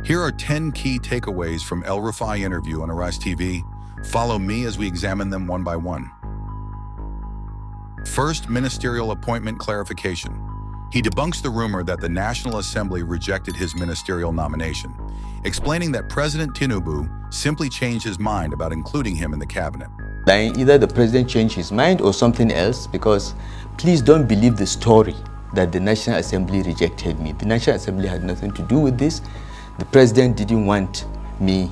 Here are 10 key takeaways from El-Rufai interview on Arise TV. Follow me as we examine them one by one. First, ministerial appointment clarification. He debunks the rumor that the National Assembly rejected his ministerial nomination, explaining that President Tinubu simply changed his mind about including him in the cabinet. Either the president changed his mind or something else, because please don't believe the story that the National Assembly rejected me. The National Assembly had nothing to do with this. The president didn't want me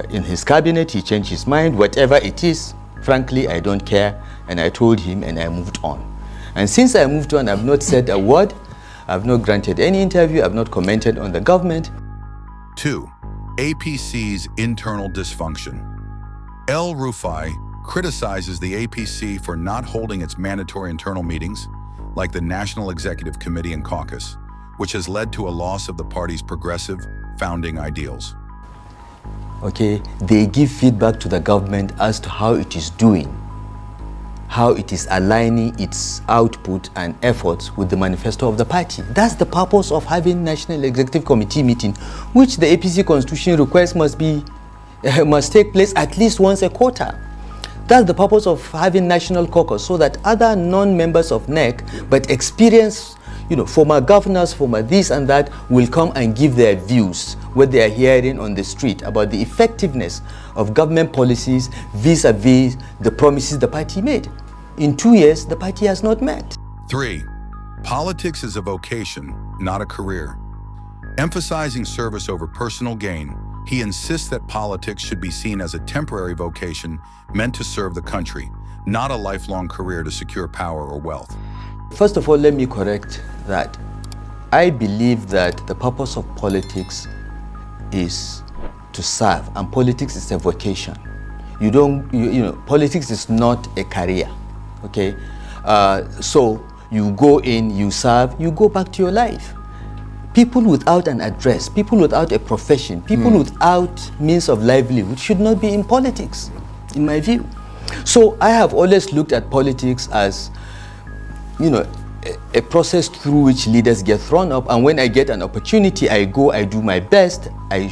in his cabinet. He changed his mind. Whatever it is, frankly, I don't care. And I told him and I moved on. And since I moved on, I've not said a word. I've not granted any interview. I've not commented on the government. 2. APC's internal dysfunction. El-Rufai criticizes the APC for not holding its mandatory internal meetings, like the National Executive Committee and Caucus, which has led to a loss of the party's progressive founding ideals. Okay, they give feedback to the government as to how it is doing, how it is aligning its output and efforts with the manifesto of the party. That's the purpose of having National Executive Committee meeting, which the APC constitution requires must take place at least once a quarter. That's the purpose of having National Caucus, so that other non-members of NEC, but experienced, former governors, former this and that, will come and give their views, what they are hearing on the street about the effectiveness of government policies vis-a-vis the promises the party made. In 2 years, the party has not met. 3. Politics is a vocation, not a career. Emphasizing service over personal gain, he insists that politics should be seen as a temporary vocation meant to serve the country, not a lifelong career to secure power or wealth. First of all, let me correct that. I believe that the purpose of politics is to serve, and politics is a vocation. Politics is not a career, okay? So you go in, you serve, you go back to your life. People without an address, people without a profession, people without means of livelihood should not be in politics, in my view. So I have always looked at politics as, a process through which leaders get thrown up, and when I get an opportunity, I go, I do my best, I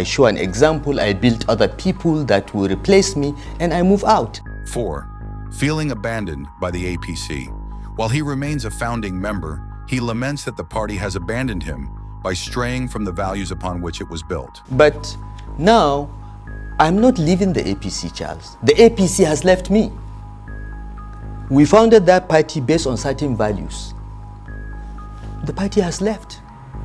show an example, I build other people that will replace me, and I move out. 4. Feeling abandoned by the APC. While he remains a founding member, he laments that the party has abandoned him by straying from the values upon which it was built. But now, I'm not leaving the APC, Charles. The APC has left me. We founded that party based on certain values. The party has left,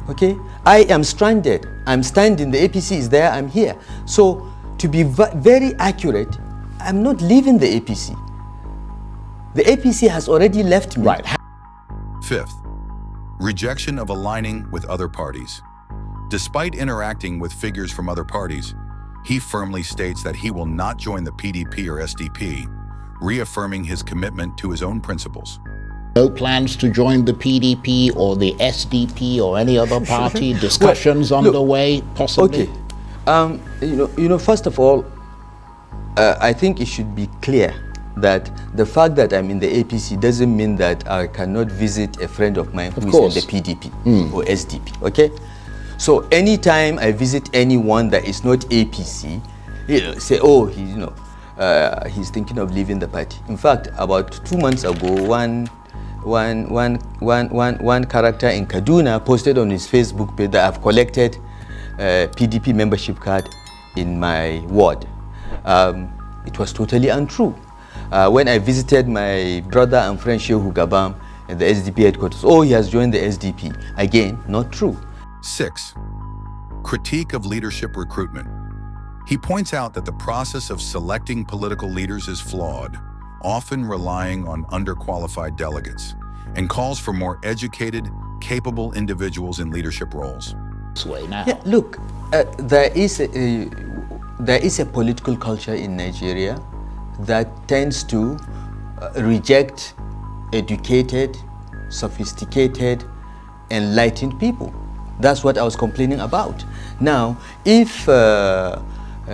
okay? I am stranded. I'm standing, the APC is there, I'm here. So, to be very accurate, I'm not leaving the APC. The APC has already left me. Right. 5th. Rejection of aligning with other parties. Despite interacting with figures from other parties, he firmly states that he will not join the PDP or SDP, reaffirming his commitment to his own principles. No plans to join the PDP or the SDP or any other party? Discussions underway, possibly? Okay. First of all, I think it should be clear that the fact that I'm in the APC doesn't mean that I cannot visit a friend of mine who is in the PDP or SDP, okay? So anytime I visit anyone that is not APC, say, oh, he's thinking of leaving the party. In fact, about 2 months ago, one character in Kaduna posted on his Facebook page that I've collected PDP membership card in my ward. It was totally untrue. When I visited my brother and friend Shehu Gabam at the SDP headquarters, oh, he has joined the SDP. Again, not true. 6. Critique of leadership recruitment. He points out that the process of selecting political leaders is flawed, often relying on underqualified delegates, and calls for more educated, capable individuals in leadership roles. Yeah, look, there is a political culture in Nigeria that tends to reject educated, sophisticated, enlightened people. That's what I was complaining about. Now, if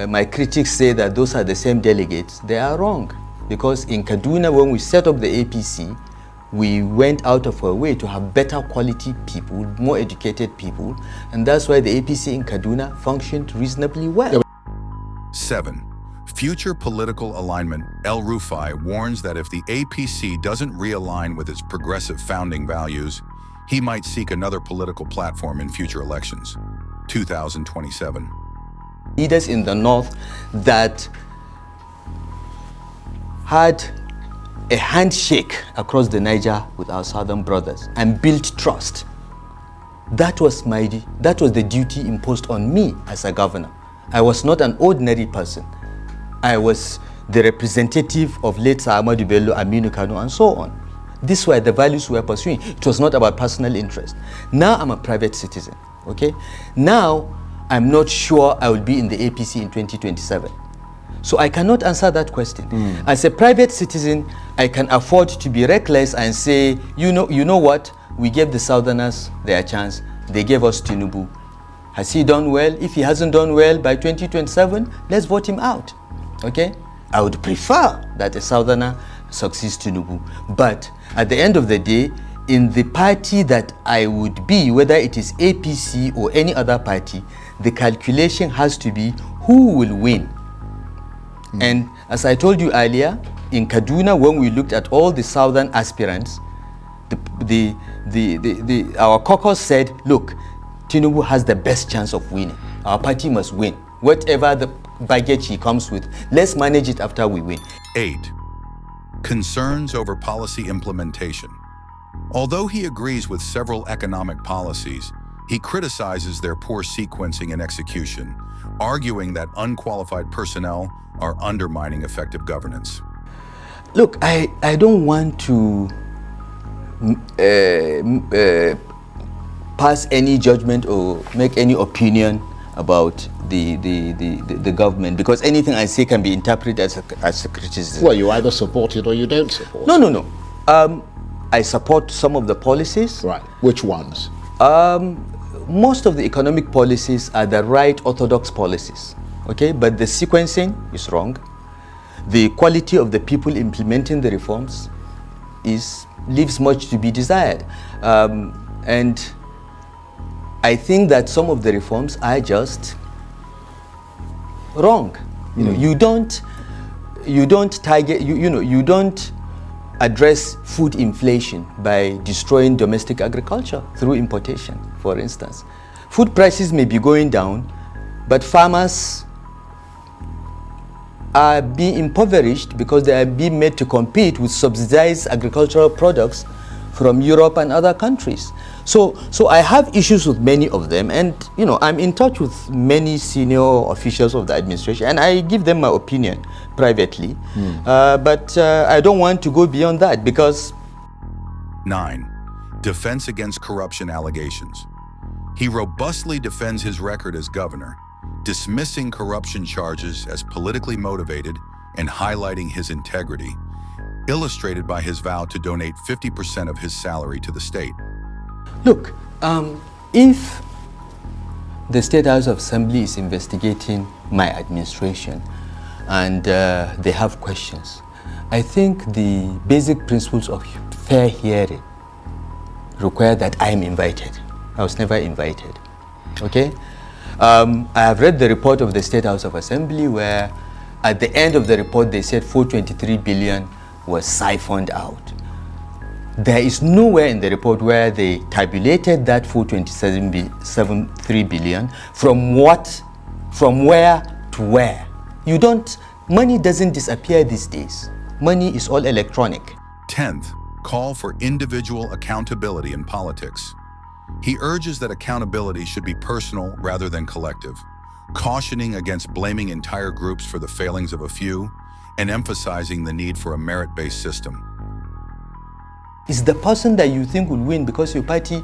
my critics say that those are the same delegates, they are wrong. Because in Kaduna, when we set up the APC, we went out of our way to have better quality people, more educated people, and that's why the APC in Kaduna functioned reasonably well. 7. Future political alignment. El-Rufai warns that if the APC doesn't realign with its progressive founding values, he might seek another political platform in future elections. 2027. Leaders in the north that had a handshake across the Niger with our southern brothers and built trust. That was the duty imposed on me as a governor. I was not an ordinary person. I was the representative of late Ahmadu Bello, Aminu Kano, and so on. These were the values we were pursuing. It was not about personal interest. Now I'm a private citizen, okay? Now I'm not sure I will be in the APC in 2027. So I cannot answer that question. As a private citizen, I can afford to be reckless and say, you know what? We gave the Southerners their chance. They gave us Tinubu. Has he done well? If he hasn't done well by 2027, let's vote him out. Okay? I would prefer that a Southerner succeeds Tinubu. But at the end of the day, in the party that I would be, whether it is APC or any other party, the calculation has to be who will win. And as I told you earlier, in Kaduna, when we looked at all the southern aspirants, our caucus said, look, Tinubu has the best chance of winning. Our party must win. Whatever the baggage he comes with, let's manage it after we win. 8. Concerns over policy implementation. Although he agrees with several economic policies, he criticizes their poor sequencing and execution, arguing that unqualified personnel are undermining effective governance. Look, I don't want to pass any judgment or make any opinion about the government, because anything I say can be interpreted as a criticism. Well, you either support it or you don't support it. No. I support some of the policies. Right. Which ones? Most of the economic policies are the right orthodox policies, okay? But the sequencing is wrong. The quality of the people implementing the reforms leaves much to be desired. And I think that some of the reforms are just wrong. You don't address food inflation by destroying domestic agriculture through importation, for instance. Food prices may be going down, but farmers are being impoverished because they are being made to compete with subsidized agricultural products from Europe and other countries. So I have issues with many of them, and I'm in touch with many senior officials of the administration, and I give them my opinion privately. But I don't want to go beyond that because... 9. Defense against corruption allegations. He robustly defends his record as governor, dismissing corruption charges as politically motivated and highlighting his integrity, illustrated by his vow to donate 50% of his salary to the state. Look, if the State House of Assembly is investigating my administration and they have questions, I think the basic principles of fair hearing require that I am invited. I was never invited, okay? I have read the report of the State House of Assembly where at the end of the report they said 423 billion was siphoned out. There is nowhere in the report where they tabulated that 427.73 billion from where to where. Money doesn't disappear these days. Money is all electronic. 10th, call for individual accountability in politics. He urges that accountability should be personal rather than collective, cautioning against blaming entire groups for the failings of a few and emphasizing the need for a merit-based system. It's the person that you think will win because your party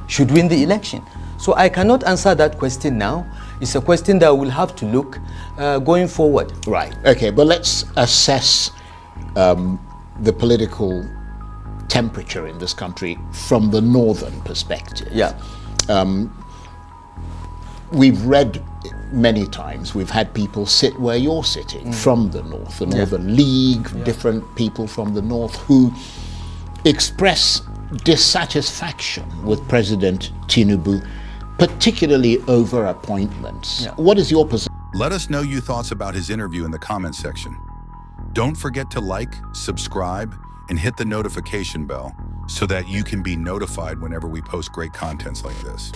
should win the election. So I cannot answer that question now. It's a question that we'll have to look going forward. Right. Okay, but let's assess the political temperature in this country from the northern perspective. Yeah. We've read many times, we've had people sit where you're sitting from the north, the Northern League, different people from the north who express dissatisfaction with President Tinubu, particularly over appointments. Yeah. What is your position? Let us know your thoughts about his interview in the comments section. Don't forget to like, subscribe, and hit the notification bell so that you can be notified whenever we post great contents like this.